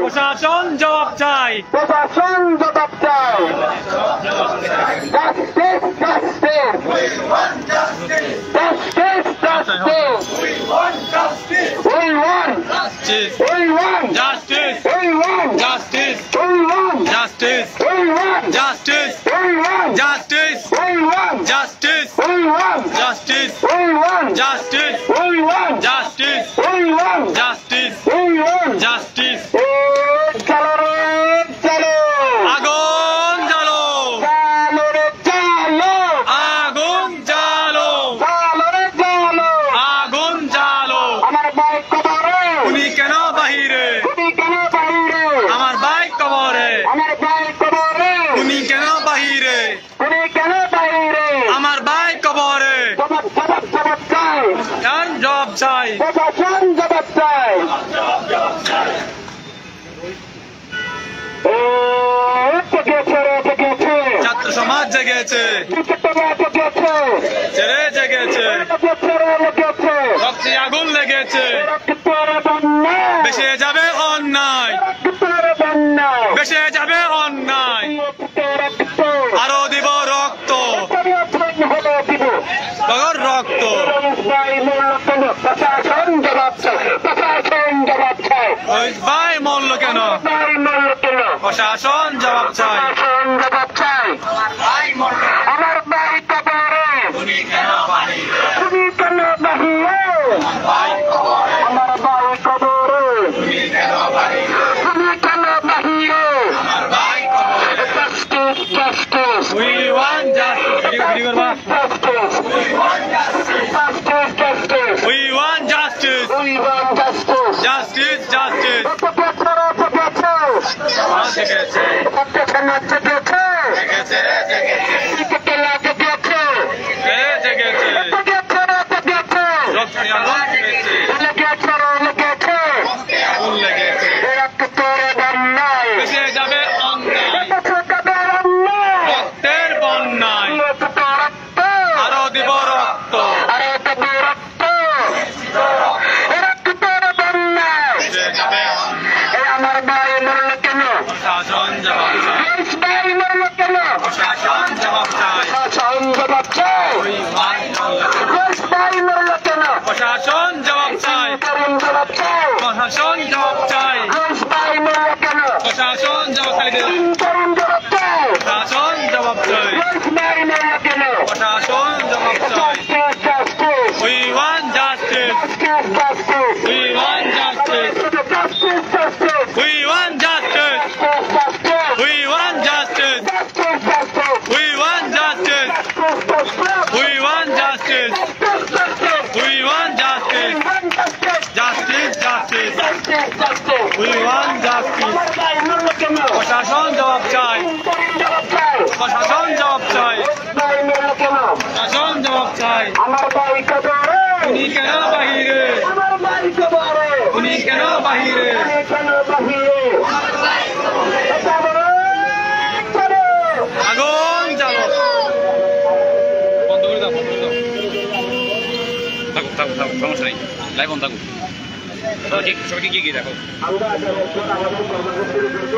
প্রশাসন জবাব চাই। প্রশাসন জবাব চাই। Justice justice justice justice We want justice. We want Justice. We want Justice. We want Justice. We want Justice. We want Justice. We want Justice. We want Justice. We want Justice. We want Justice. We want Justice. We want Justice. চলো রে চলো আগুন জ্বালো, চলো রে চলো আগুন জ্বালো, চলো রে চলো আগুন জ্বালো। আমার বাইক কবরে উনি কেন বাহিরে? তুমি কেন বাহিরে আমার বাইক কবরে। আমার বাইক কবরে উনি কেন বাহিরে? তুমি কেন বাহিরে আমার বাইক কবরে। জবাব জবাব জবাব চাই কারণ জবাব চাই। প্রশাসন জবাব চাই জেগেছে ছাত্র সমাজ জেগেছে, জেগেছে ছেড়ে জেগেছে, লেগেছে রক্তে আগুন লেগেছে। বেসে যাবে অন্যায়, বেসে যাবে অন্যায়। আরো দিব রক্ত, গগর রক্ত। প্রশাসন জবাব চাই প্রশাসন জবাব চাই ওই ভাই মরল কেন? প্রশাসন জবাব চাই। প্রশাসন জবাব চাই আমার বাড়ি কবরে উনি কেন বাহিরে? তুমি কেন বাহিরে আমার বাড়ি কবরে উনি কেন বাহিরে? তুমি কেন বাহিরে আমার বাইক কবরে। Justice justice We want justice. Video করবা? Justice We want justice. Justice justice We want justice. We want justice. Justice, justice. সমাজ জেগেছে, জেগেছে, জেগেছে, জেগেছে। রক্তে আগুন লেগেছে, আগুন লেগেছে। বেসে যাবে অন্যায়, রক্তের বন্যায়। আরো দিব রক্ত, বেসে যাবে অন্যায়। আমার ভাই মরল কেন প্রশাসন জবাব চাই, ভাই মরল কেন প্রশাসন জবাব চাই। প্রশাসন জবাব চাই ওই ভাই মরল কেন? ভাই মরল কেন প্রশাসন জবাব চাই, করিম জবাব চাই প্রশাসন জবাব চাই। ভাই মরল কেন প্রশাসন জবাব খালি দিল। করিম জবাব চাই প্রশাসন জবাব চাই, ভাই মরল কেন প্রশাসন জবাব চাই। Justice, We want justice. justice, We want justice. justice, justice, We want justice. justice, We want justice. justice, We want justice. We want justice. We want justice. Justice, justice. We want justice. প্রশাসন জবাব চাই, প্রশাসন জবাব চাই, প্রশাসন জবাব চাই। আমার বাড়ি কবরে উনি কেন বাহিরে? আমার বাড়ি কবরে উনি কেন বাহিরে? কেন বাহিরে আগুন জ্বালো। বন্ধ করে দাও, বন্ধ করে দাও। থাকুক, থাকুক, থাকুক, সমস্যা নেই। লাইভ অন থাকুক। সবাইকে গিয়ে গিয়ে দেখো। আমরা আমাদের কর্মসূচির জন্য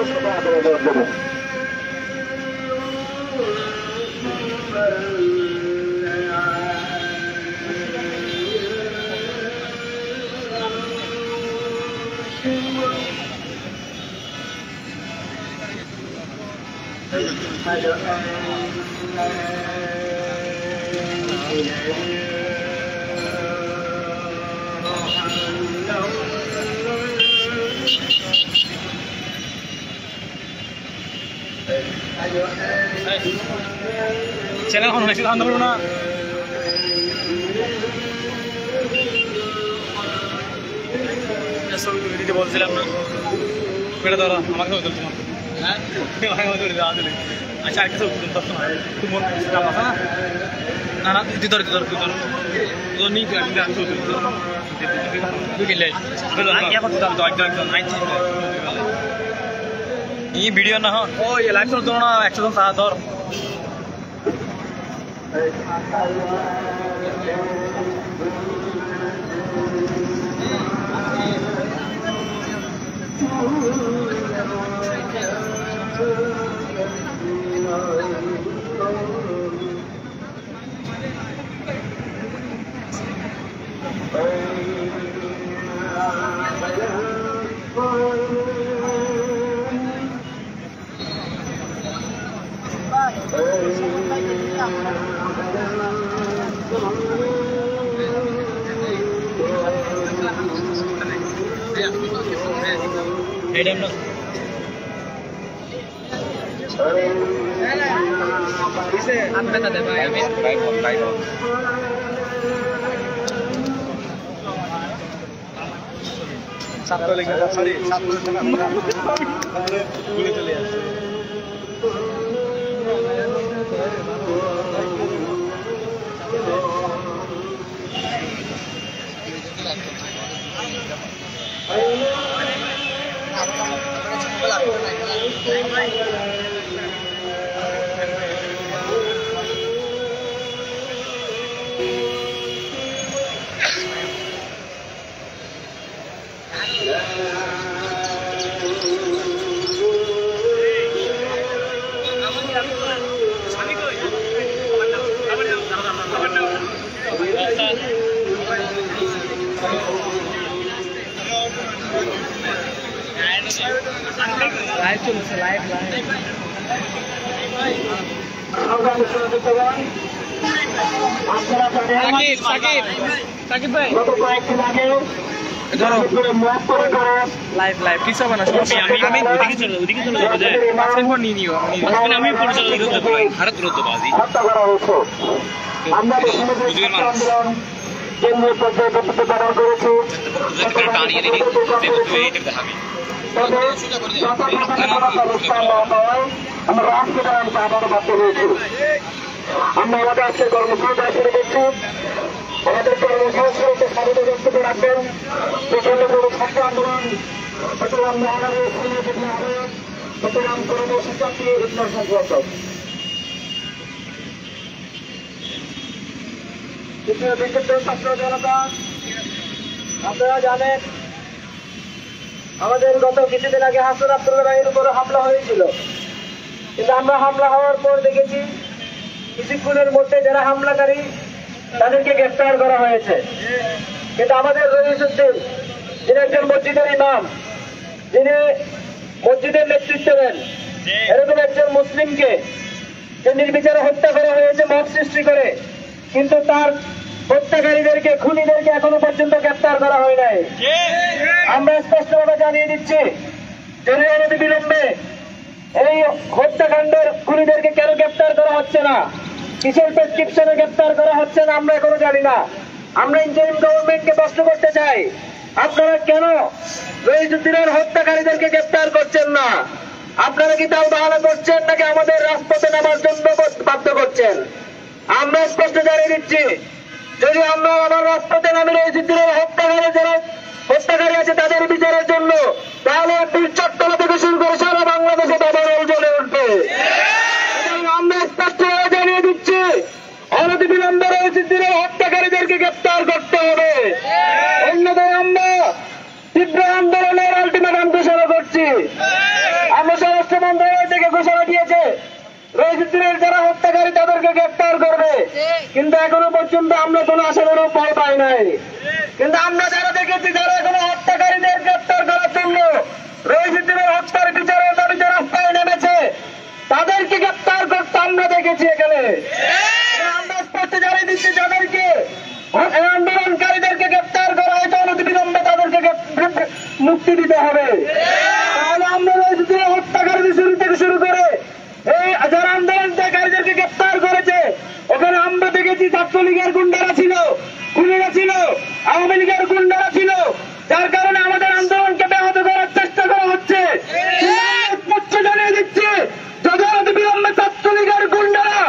চ্যানেল এখন হয়েছে ধান দেবো না। ছবি তুলে দিতে বলছিলাম না, এটা ধরো আমাকে ছবি তুলছো হ্যাঁ, আমাকে তুলে দেওয়া দিলে। আচ্ছা আরেকটা ছবি তুলতে পারছো না, তুই মন কাম আছে না? না তুই ধর, তুই ধর, তুই ধর, তোর নিয়ে তুই একদিন ছবি তুলতে তুই গেলে একদম এই ভিডিও না হয় ও লাইভ চলতো না, 100 জন সাহা ধর। Oh ছাত্র লেখা সরি ঘুরে চলে আসছে লাইভ চলছে লাইভ সাকিব ভাই লাইভ লাইভ কিছু হবে না আমি ওদিকে চলে যাবো যে পাঁচের পর নিয়ে নিও আমি পরিচালনা করতে পারি ভারত রোদ্দবাজি আমরা কেন্দ্রীয় পর্যায়ে বক্তব্য প্রদান করেছি আমরা রাষ্ট্রীয়করণকে আবারও বাধ্য হয়েছি। আমরা আমাদের আজকে কর্মসূচি শুরু করছি। আমাদের কর্মসংস্কৃতিতে স্বাগত বক্তব্য রাখবেন প্রচন্ডপুর ছাত্র আন্দোলন চট্টগ্রাম মহানগর চট্টগ্রাম কর্মসূচি ইসলাম সংগঠক দ্বিতীয় বিক্ষিপ্ত ছাত্র জনতা। আপনারা জানেন আমাদের গত কিছুদিন আগে হাসন আব্দুল্লাহ রায়ের উপরে হামলা হয়েছিল, কিন্তু আমরা হামলা হওয়ার পর দেখেছি কিছুক্ষণের মধ্যে যারা হামলাকারী তাদেরকে গ্রেফতার করা হয়েছে। কিন্তু আমাদের রইসুদ্দিন যিনি একজন মসজিদের ইমাম, যিনি মসজিদের নেতৃত্ব দেন, এরকম একজন মুসলিমকে যে নির্বিচারে হত্যা করা হয়েছে মত সৃষ্টি করে, কিন্তু তার হত্যাকারীদেরকে খুনিদেরকে এখনো পর্যন্ত গ্রেফতার করা হয় নাই। আমরা স্পষ্টভাবে জানিয়ে দিচ্ছি যদি অনতি বিলম্বে এই হত্যাকাণ্ডের খুনিদেরকে কেন গ্রেফতার করা হচ্ছে না, কিসের প্রেসক্রিপশনে গ্রেফতার করা হচ্ছে না আমরা এখনো জানি না। আমরা ইন্টারিম গভর্নমেন্টকে প্রশ্ন করতে চাই, আপনারা কেন রইসুদ্দিনের হত্যাকারীদেরকে গ্রেফতার করছেন না? আপনারা কি তাও বাহানা করছেন নাকি আমাদের রাজপথে নামার জন্য বাধ্য করছেন? আমরা স্পষ্ট জানিয়ে দিচ্ছি যদি আমরা আমার রাজপথে নামে রইসুদ্দিনের হত্যাকারী যারা হত্যাকারী আছে তাদের বিচারের জন্য, তাহলে চট্টগ্রাম থেকে শুরু করে সারা বাংলাদেশে তাদের জ্বলে উঠবে। আমরা স্পষ্টভাবে জানিয়ে দিচ্ছি অনতি বিলম্বে রইসুদ্দিনের হত্যাকারীদেরকে গ্রেফতার করতে হবে, অন্যথায় আমরা তীব্র আন্দোলনের আলটিমেটাম ঘোষণা করছি। আমরা স্বরাষ্ট্র মন্ত্রণালয় থেকে ঘোষণা দিয়েছে রইসুদ্দিনের যারা হত্যাকারী তাদেরকে গ্রেফতার করবে, কিন্তু এখনো পর্যন্ত আমরা কোনো আশানুরূপ ফল পাই নাই। কিন্তু আমরা যারা দেখেছি যারা এখনো হত্যাকারীদের গ্রেফতার করার জন্য রইসুদ্দিনের হত্যার বিচারের দাবিতে রাস্তায় নেমেছে তাদেরকে গ্রেফতার করতে আমরা দেখেছি। এখানে আমরা স্পষ্ট জানিয়ে দিচ্ছি যাদেরকে আন্দোলনকারীদেরকে গ্রেফতার করা হয়তো অনতিবিলম্বে তাদেরকে মুক্তি দিতে হবে। তাহলে আমরা রইসুদ্দিনের হত্যাকারীদের শুরু থেকে শুরু করে এই যারা আন্দোলনকারীদেরকে গ্রেফতার করেছে ওখানে আমরা দেখেছি ছাত্রলীগের গুন্ডারা ছিল, খুনিরা ছিল, আওয়ামী লীগের গুন্ডারা ছিল, যার কারণে আমাদের আন্দোলনকে ব্যাহত করার চেষ্টা করা হচ্ছে। স্পষ্ট জানিয়ে দিচ্ছি যদি অনতিবিলম্বে ছাত্রলীগের গুন্ডারা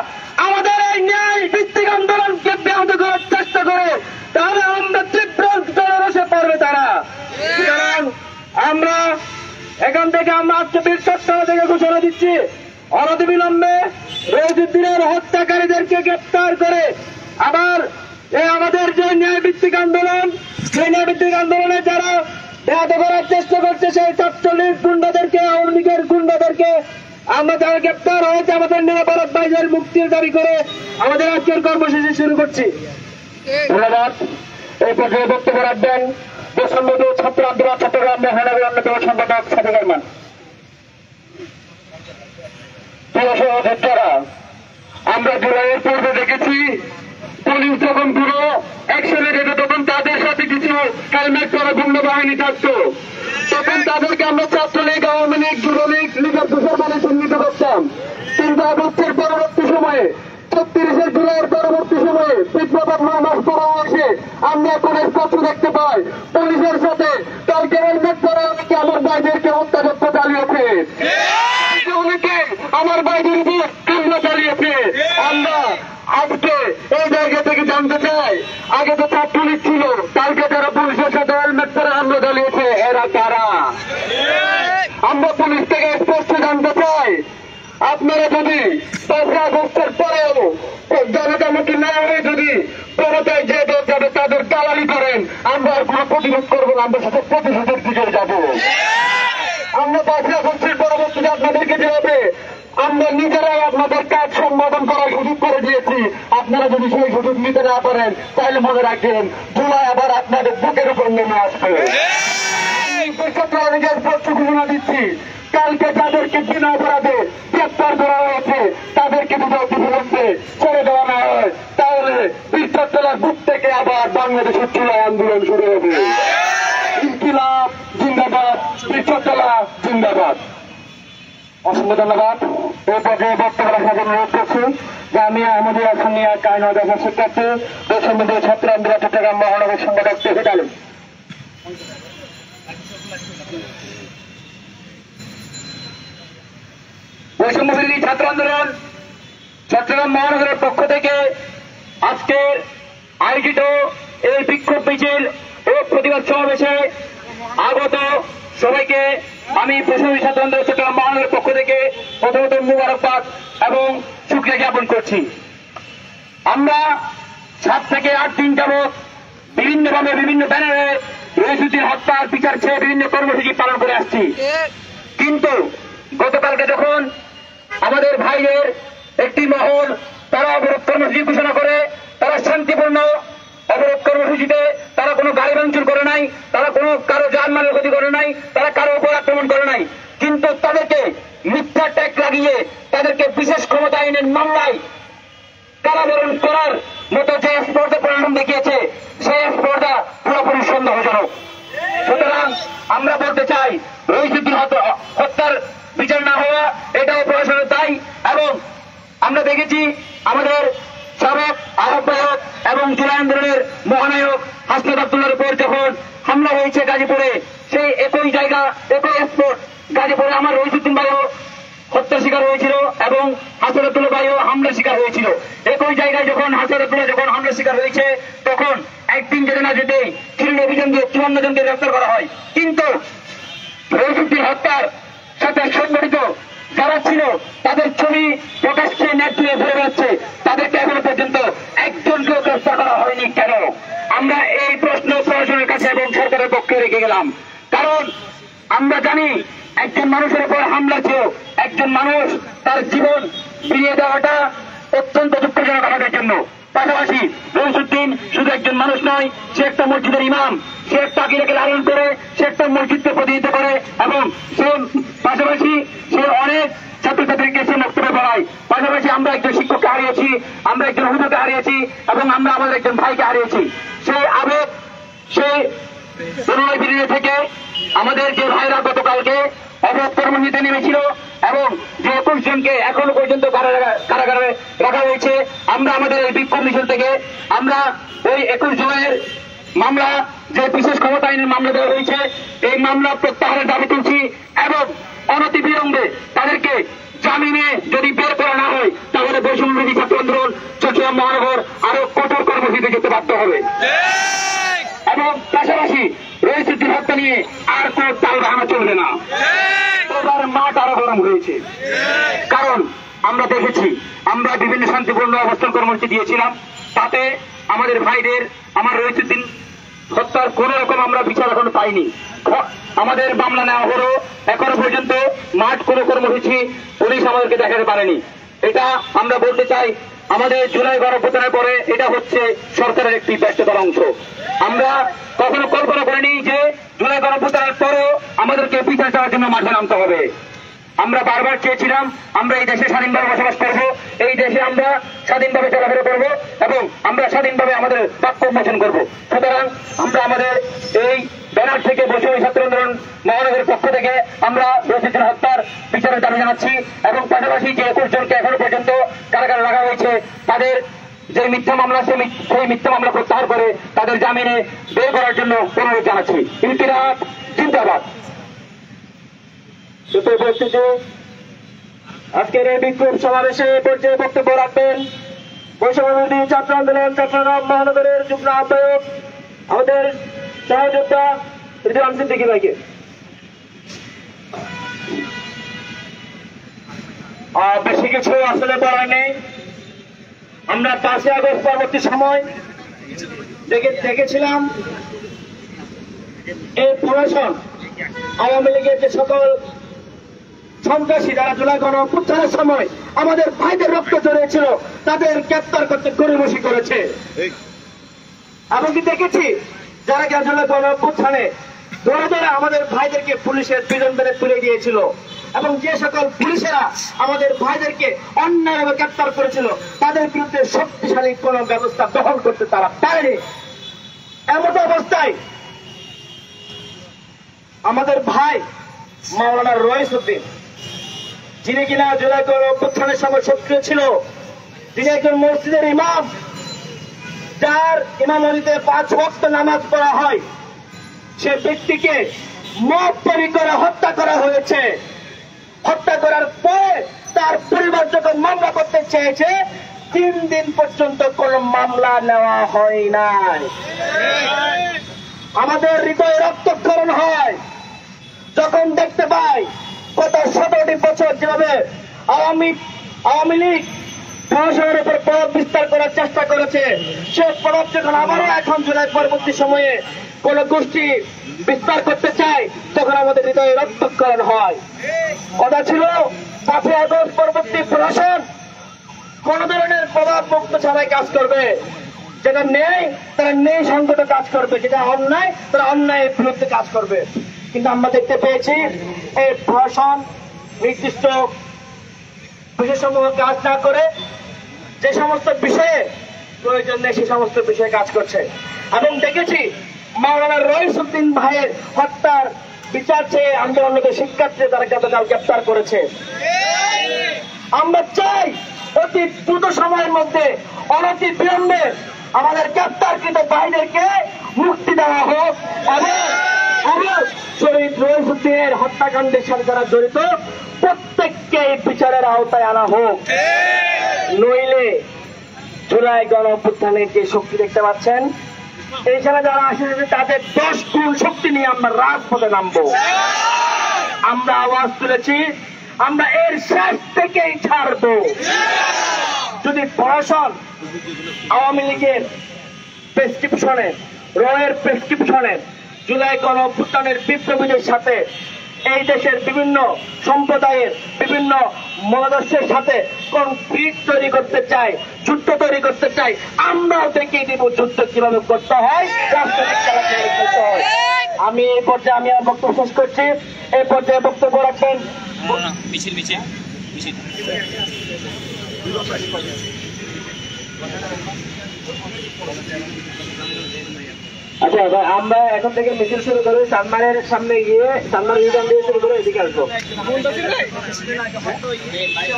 আমাদের এই ন্যায় ভিত্তিক আন্দোলনকে ব্যাহত করার চেষ্টা করে তাহলে আমরা তীব্র জনরোষে পড়বে তারা। সুতরাং আমরা এখান থেকে আমরা আজকে বীর চট্টগ্রাম থেকে ঘোষণা দিচ্ছি অনতিবিলম্বে রইসুদ্দিনের হত্যাকারীদেরকে গ্রেফতার করে আবার আমাদের যে ন্যায়ভিত্তিক আন্দোলন সেই ন্যায়ভিত্তিক আন্দোলনে যারা ব্যাহত করার চেষ্টা করছে সেই ছাত্রলীগ গুন্ডাদেরকে, আওয়ামী লীগের গুন্ডাদেরকে আমরা যারা গ্রেপ্তার হয়েছে আমাদের নিরাপরাধ ভাইদের মুক্তির দাবি করে আমাদের আজকের কর্মসূচি শুরু করছি। ধন্যবাদ। এই পর্যায়ে বক্তব্য রাখবেন বৈষম্যবিরোধী ছাত্র আন্দোলন চট্টগ্রাম মহানগর অন্যতম সম্পাদক সাদেক রহমান। আমরা জুলাইয়ের পূর্বে দেখেছি পুলিশ যখন পুরো অ্যাকশনে যেত তখন তাদের সাথে কিছু হেলমেট করা গুন্ডা বাহিনী থাকতো, তখন তাদেরকে আমরা ছাত্রলীগ, আওয়ামী লীগ, যুবলীগ, লীগের দোষের মানে চিহ্নিত করতাম। কিন্তু আগস্টের পরবর্তী সময়ে ৩৬ জুলাইয়ের পরবর্তী সময়ে বিপ্লবের ৯ মাস পরে এসে আমরা এখন স্পষ্ট দেখতে পাই পুলিশের সাথে কালকে হেলমেট করা অনেকে আমার ভাইদেরকে হত্যাযত্ন চালিয়েছে, অনেকে আমার ভাইদের উপর হামলা চালিয়েছে। আমরা আজকে এই জায়গা থেকে জানতে চাই, আগে তো ছাত্রলীগ ছিল, কালকে যারা পুলিশের সাথে হেলমেট করে হামলা চালিয়েছে এরা কারা? আমরা পুলিশ থেকে স্পষ্ট জানতে চাই, আপনারা যদি ৫ই আগস্টের পরেও জনতামুখী না হয়ে যদি ক্ষমতায় যে দল যাবে তাদের দালালি করেন, আমরা আর কোনো প্রতিরোধ করবো না, আমরা সাথে প্রতিশোধের দিকে যাব। আমরা ৫ই আগস্টের পরবর্তীতে আপনাদেরকে যেভাবে আমরা নিজেরাই আপনাদের কাজ সম্পাদন করার সুযোগ করে দিয়েছি, আপনারা যদি সেই সুযোগ নিতে না পারেন তাহলে মনে রাখবেন জুলাই আবার আপনাদের বুকের উপর নেমে আসবে। ঘোষণা দিচ্ছি, কালকে যাদেরকে বিনা অপরাধে গ্রেপ্তার করা হয়েছে তাদেরকে যদি অতিবিলম্বে ছেড়ে দেওয়া না হয় তাহলে বীরচট্টলার বুক থেকে আবার বাংলাদেশের চূড়ায় আন্দোলন শুরু হবে। ইনকিলাব জিন্দাবাদ, বীরচট্টলা জিন্দাবাদ। অসংখ্য ধন্যবাদ। এই পর্যায়ে বক্তব্য রাখার জন্য অনুরোধ করছি যে আমি আহমদিয়া সুন্নিয়া কায়না দেখা শিক্ষার্থী বৈষম্যবিরোধী ছাত্র আন্দোলন চট্টগ্রাম মহানগর সম্পাদক তৌহিদ আলম। বৈষম্যবিরোধী ছাত্র আন্দোলন চট্টগ্রাম মহানগরের পক্ষ থেকে আজকের আয়োজিত এই বিক্ষোভ মিছিল ও প্রতিবাদ সমাবেশে আগত সবাইকে আমি বৈষম্যবিরোধী ছাত্র আন্দোলন চট্টগ্রাম মহানগরের পক্ষ থেকে প্রথমত মুবারকবাদ এবং শুকরিয়া জ্ঞাপন করছি। আমরা 7 থেকে 8 দিন যাবৎ বিভিন্নভাবে বিভিন্ন ব্যানারে রইসুদ্দিন হত্যার বিচার চেয়ে বিভিন্ন কর্মসূচি পালন করে আসছি, কিন্তু গতকালকে যখন আমাদের ভাইদের একটি মহল তারা অবরোধ কর্মসূচি ঘোষণা করে, তারা শান্তিপূর্ণ অবরোধ কর্মসূচিতে তারা কোনো গাড়ি ভাঙচুর করে নাই, তারা কোনো কারো জানমালের ক্ষতি করে নাই, তারা কারো উপর আক্রমণ করে নাই, কিন্তু তাদেরকে মিথ্যা ট্যাগ লাগিয়ে তাদেরকে বিশেষ ক্ষমতা আইনের মামলায় কারাবরণ করার মতো যে স্পর্ধা পরিণাম দেখিয়েছে সেই স্পর্ধা পুরোপুরি সন্দেহজনক। সুতরাং আমরা বলতে চাই রইসুদ্দিন হত্যার বিচার না হওয়া এটাও প্রশাসনের দায়। এবং আমরা দেখেছি আমাদের সাবেক আহ্বায়ক এবং জুলাই আন্দোলনের মহানায়ক হাসনাত আব্দুল্লাহর উপর যখন হামলা হয়েছে গাজীপুরে, সেই একই জায়গা একই স্পট গাজীপুরে আমার রইসুদ্দিন ভাইও হত্যার শিকার হয়েছিল এবং হাসনাত আব্দুল্লাহ ভাইও হামলার শিকার হয়েছিল। একই জায়গায় যখন হাসনাত আব্দুল্লাহ যখন হামলার শিকার হয়েছে তখন একদিন যেতে না যেতেই ছিলেন অভিযান দিয়ে 54 জনকে গ্রেফতার করা হয়, কিন্তু রইসুদ্দিন হত্যার সাথে সংগঠিত যারা ছিল তাদের ছবি প্রকাশ্যে নেট দিয়ে ঘুরে বেড়াচ্ছে, তাদেরকে এখনো পর্যন্ত একজনকেও গ্রেফতার করা হয়নি কেন? আমরা এই প্রশ্ন প্রশাসনের কাছে এবং সরকারের পক্ষে রেখে গেলাম, কারণ আমরা জানি একজন মানুষের উপর হামলা ছিল, একজন মানুষ তার জীবন ফিরিয়ে দেওয়াটা অত্যন্ত দুঃখজনক আমাদের জন্য। পাশাপাশি রইসুদ্দিন শুধু একজন মানুষ নয়, সে একটা মসজিদের ইমাম, সে একটা আকিদাকে লালন করে, সে একটা মসজিদকে প্রতিনিধিত্ব করে এবং সে পাশাপাশি সে অনেক ছাত্রছাত্রীকে সে বক্তব্য পড়ায়। পাশাপাশি আমরা একজন শিক্ষককে হারিয়েছি, আমরা একজন হুজুরকে হারিয়েছি এবং আমরা আমাদের একজন ভাইকে হারিয়েছি। সেই আবেগ, সেই প্রণয় বিরোধী থেকে আমাদের যে ভাইরা গতকালকে অবরোধ কর্মসূচিতে নেমেছিল এবং যে 21 জনকে এখনো পর্যন্ত কারাগারে রাখা হয়েছে, আমরা আমাদের এই বিক্ষোভ মিছিল থেকে আমরা ওই 21 জনের মামলা যে বিশেষ ক্ষমতা আইনের মামলা দেওয়া হয়েছে এই মামলা প্রত্যাহারের দাবি তুলছি এবং অনতিবিলম্বে তাদেরকে জামিনে যদি বের করা না হয় তাহলে বৈষম্যবিরোধী ছাত্র আন্দোলন চট্টগ্রাম মহানগর আরো কঠোর কর্মসূচিতে যেতে বাধ্য হবে। এবং পাশাপাশি রইসুদ্দিন হত্যা নিয়ে আর কোন তাল বাহানা চলবে না। এবার মাঠ আরো গরম হয়েছে, কারণ আমরা দেখেছি আমরা বিভিন্ন শান্তিপূর্ণ অবস্থান কর্মসূচি দিয়েছিলাম, তাতে আমাদের ভাইদের আমার রইসুদ্দিন হত্যার কোন রকম আমরা বিচার এখনো পাইনি। আমাদের মামলা নেওয়া হলো, এখনো পর্যন্ত মাঠ কোনো কর্মসূচি পুলিশ আমাদেরকে দেখাতে পারেনি। এটা আমরা বলতে চাই, আমাদের জুলাই গণঅভ্যুত্থানের পরে এটা হচ্ছে সরকারের একটি ব্যর্থতার অংশ। আমরা কখনো কল্পনা করিনি যে জুলাই গণঅভ্যুত্থানের পরেও আমাদেরকে বিচার চাওয়ার জন্য মাঠে নামতে হবে। আমরা বারবার চেয়েছিলাম আমরা এই দেশে স্বাধীনভাবে বসবাস করব, এই দেশে আমরা স্বাধীনভাবে চলাফেরা করব এবং আমরা স্বাধীনভাবে আমাদের বাক্য উন্মোচন করব। সুতরাং আমরা আমাদের এই ব্যানার থেকে বৈষম্য ছাত্র আন্দোলন মহানগরের পক্ষ থেকে আমরা রশিদ হত্যার বিচারের দাবি জানাচ্ছি এবং পাশাপাশি যে 21 জনকে এখনো পর্যন্ত কারাগারে রাখা হয়েছে তাদের যে মিথ্যা মামলা সেই মিথ্যা মামলা প্রত্যাহার করে তাদের জামিনে বের করার জন্য অনুরোধ জানাচ্ছি। ইনকিলাব জিন্দাবাদ। উপস্থিত আজকের এই বিক্ষোভ সমাবেশে পর্যায়ে বক্তব্য রাখবেন বৈষম্যবিরোধী ছাত্র আন্দোলন চট্টগ্রাম মহানগরের যুগ্ম আহ্বায়ক আমাদের সহযোদ্ধা রিজওয়ান সিদ্দিকী ভাইকে। বেশি কিছু আসলে বলার নেই। আমরা 5 আগস্ট পরবর্তী সময় দেখেছিলাম এই প্রশাসন আওয়ামী লীগের যে সকল সন্ত্রাসী যারা জুলাই গণঅভ্যুত্থানের সময় আমাদের ভাইদের রক্ত ঝরিয়েছিল তাদের গ্রেপ্তার করতে গড়িমসি করেছে। এমনকি দেখেছি যারা জুলাই গণঅভ্যুত্থানে ধরে ধরে আমাদের ভাইদেরকে পুলিশের পিছন বেড়ে তুলে দিয়েছিল এবং যে সকল পুলিশেরা আমাদের ভাইদেরকে অন্যায়ভাবে গ্রেপ্তার করেছিল তাদের বিরুদ্ধে শক্তিশালী কোন ব্যবস্থা গ্রহণ করতে তারা পারেনি। এমন অবস্থায় আমাদের ভাই মাওলানা রইসউদ্দিন, যিনি কিনা জুলাই গণঅভ্যুত্থানের সময় সক্রিয় ছিল, তিনি একজন মসজিদের ইমাম, যার ইমামতিতে 5 ওয়াক্ত নামাজ পড়া হয়, সে ব্যক্তিকে মত তৈরি করে হত্যা করা হয়েছে। হত্যা করার পরে তার পরিবার যখন মামলা করতে চেয়েছে 3 দিন পর্যন্ত কোন মামলা নেওয়া হয় নাই। আমাদের হৃদয়ে রক্তক্ষরণ হয় যখন দেখতে পাই গত 17টি বছর যেভাবে আওয়ামী লীগ প্রশাসনের উপর প্রভাব বিস্তার করার চেষ্টা করেছে, সে প্রভাব যখন আবারও এখন জুলাই পরবর্তী সময়ে কোন গোষ্ঠী বিস্তার করতে চায় তখন আমাদের হৃদয়ে রক্তক্ষরণ হয়। কথা ছিল 5 আগস্ট পরবর্তী প্রশাসন কোন ধরনের প্রভাব মুক্ত ছাড়াই কাজ করবে, যেটা নেই তারা নেই সংগত কাজ করবে, যেটা অন্যায় তারা অন্যায়ের বিরুদ্ধে কাজ করবে। কিন্তু আমরা দেখতে পেয়েছি এই প্রশাসন নির্দিষ্ট বিষয়সমূহ কাজ না করে যে সমস্ত বিষয়ে প্রয়োজন নেই সে সমস্ত বিষয়ে কাজ করছে। এবং দেখেছি মাওলানা রইসউদ্দিন ভাইয়ের হত্যার বিচার চেয়ে আন্দোলনকে শিক্ষার্থী তারা গতকাল গ্রেপ্তার করেছে। আমরা চাই অতি দ্রুত সময়ের মধ্যে অনতি বিলম্বে আমাদের গ্রেপ্তারকৃত ভাইদেরকে মুক্তি দেওয়া হোক এবং শহীদ রইসউদ্দিনের হত্যাকাণ্ডের সাথে যারা জড়িত প্রত্যেককে বিচারের আওতায় আনা হোক। নইলে জুলাই গণঅভ্যুত্থানের যে শক্তি দেখতে পাচ্ছেন এইখানে যারা আসে তাদের 10 গুণ শক্তি নিয়ে আমরা রাজপথে নামবো। আমরা আওয়াজ তুলেছি, আমরা এর শেষ থেকেই ছাড়বো। যদি প্রশাসন আওয়ামী লীগের প্রেসক্রিপশনে রয়ের প্রেসক্রিপশনে জুলাই গণঅভ্যুত্থানের বিপ্লবীদের সাথে এই দেশের বিভিন্ন সম্প্রদায়ের বিভিন্ন মতাদর্শের সাথে কনফ্লিক্ট তৈরি করতে চাই, যুদ্ধ তৈরি করতে চাই, আমরাও দেখিয়ে দিব যুদ্ধ কিভাবে করতে হয়, রাজনৈতিক খেলা কিভাবে করতে হয়। আমি এই পর্যায়ে আমি আমার বক্তব্য শেষ করছি। এই পর্যায়ে বক্তব্য রাখবেন আচ্ছা ভাই, আমরা এখন থেকে মিছিল শুরু করে সানমারের সামনে গিয়ে সানমার ইউটার্ন দিয়ে শুরু করে এদিকে আসবো।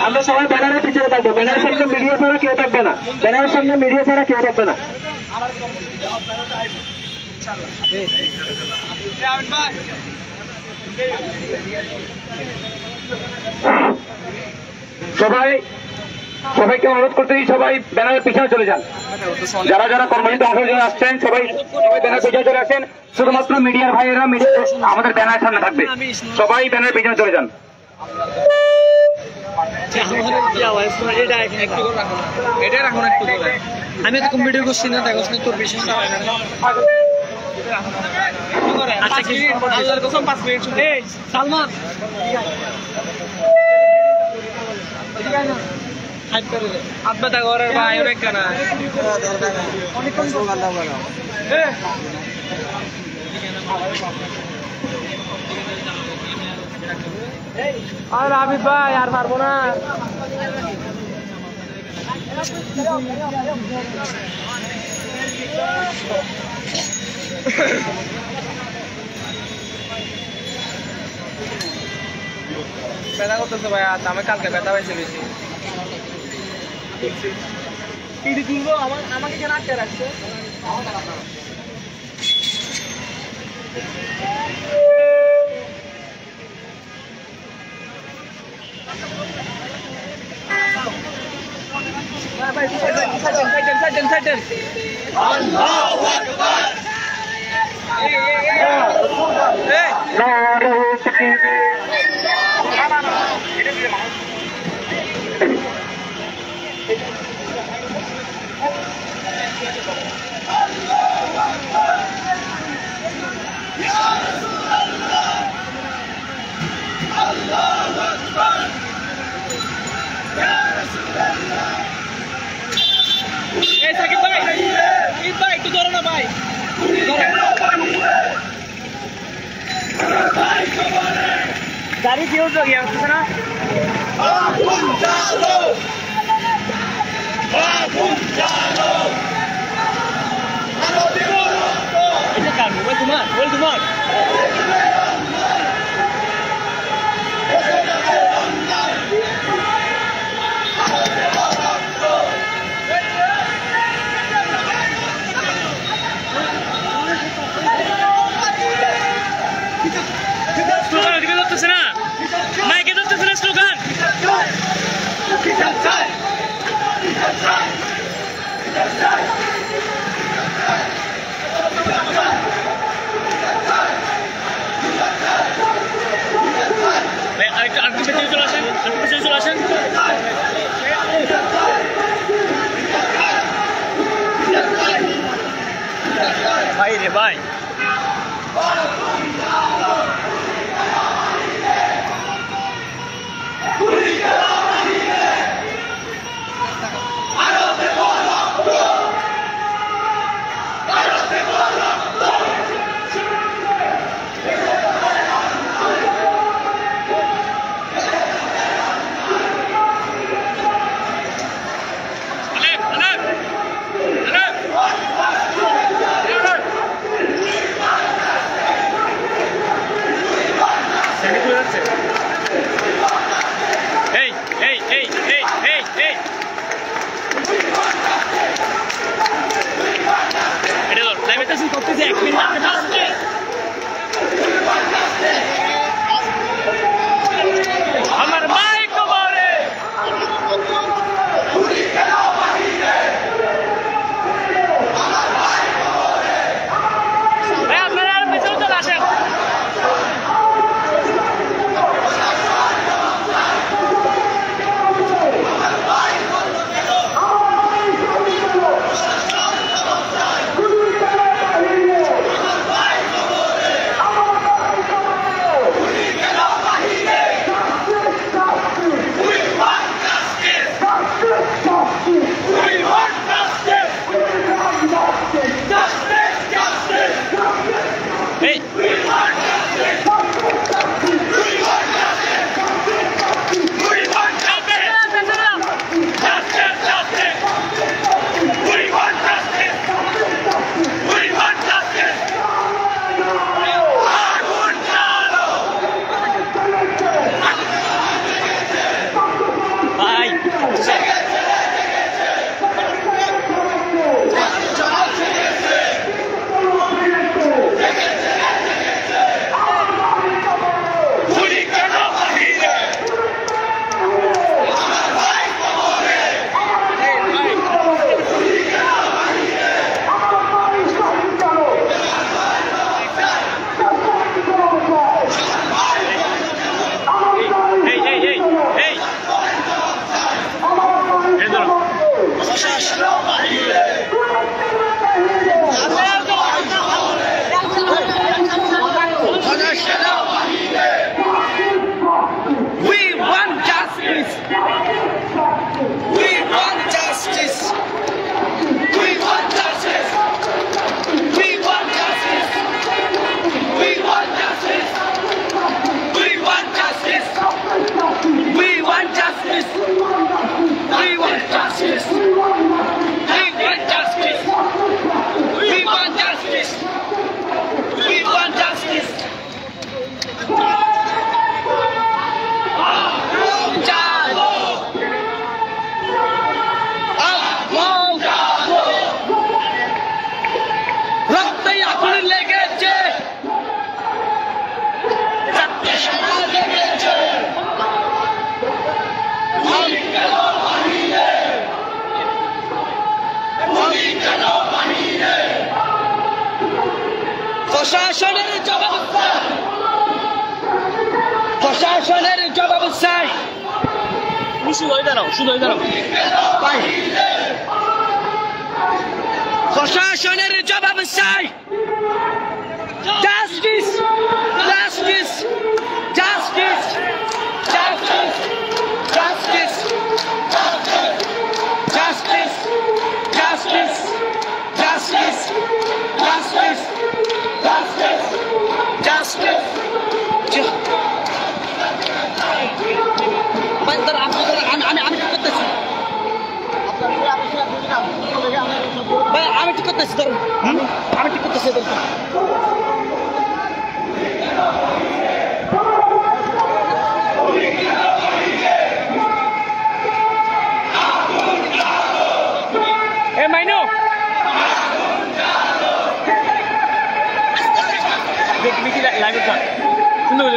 আমরা সবাই ব্যানারের পিছনে থাকবো। ব্যানারের সামনে মিডিয়া ছাড়া কেউ থাকবে না। ব্যানারের সামনে মিডিয়া ছাড়া কেউ থাকবে না। সবাইকে অনুরোধ করতেই সবাই ব্যানারের পিছনে চলে যান। যারা যারা কর্মসূচিতে অংশগ্রহণ আসছেন সবাই ব্যানারের পিছনে চলে আসেন। শুধুমাত্র মিডিয়ার ভাইয়েরা আমাদের ব্যানারের সামনে থাকবে। সবাই ব্যানারের পিছনে চলে যান। আমি তো ভিডিও করছি না, দেখো তোর বিশেষ আচ্ছা কি আল্লাহর কসম 5 মিনিট শুনে এই সালমান হাইপ করে দে আব্বা তা ঘরের ভাই অনেক কানা অনেকক্ষণ স্লোগান দাও বলো আর আবিদ ভাই আর পারবো না ব্যথা করতেছে ভাই আর আমি কালকে ব্যথা পাইছি বেশি কি তুলবো আমাকে কেন আটকে রাখছে সাকিব ভাই একটু ধরো না ভাই গাড়ি কি হচ্ছে গিয়ে আসছে না এটা কার মোবাইল তোমার ভাই রে ভাই আমার ভাই কবরে ভাই আপনারা আর পেছনে চলে আসেন প্রশাসনের জবাব চাই। শুধু দাঁড়াও প্রশাসনের জবাব চাই। Justice justice justice justice justice justice justice justice justice justice justice আমি ঠিক করতেছি ভাই, আমি ঠিক করতেছি ধরুন, আমি ঠিক করতেছি ধরুন। এ মাইনু দেখবি কি লাগে সুন্দর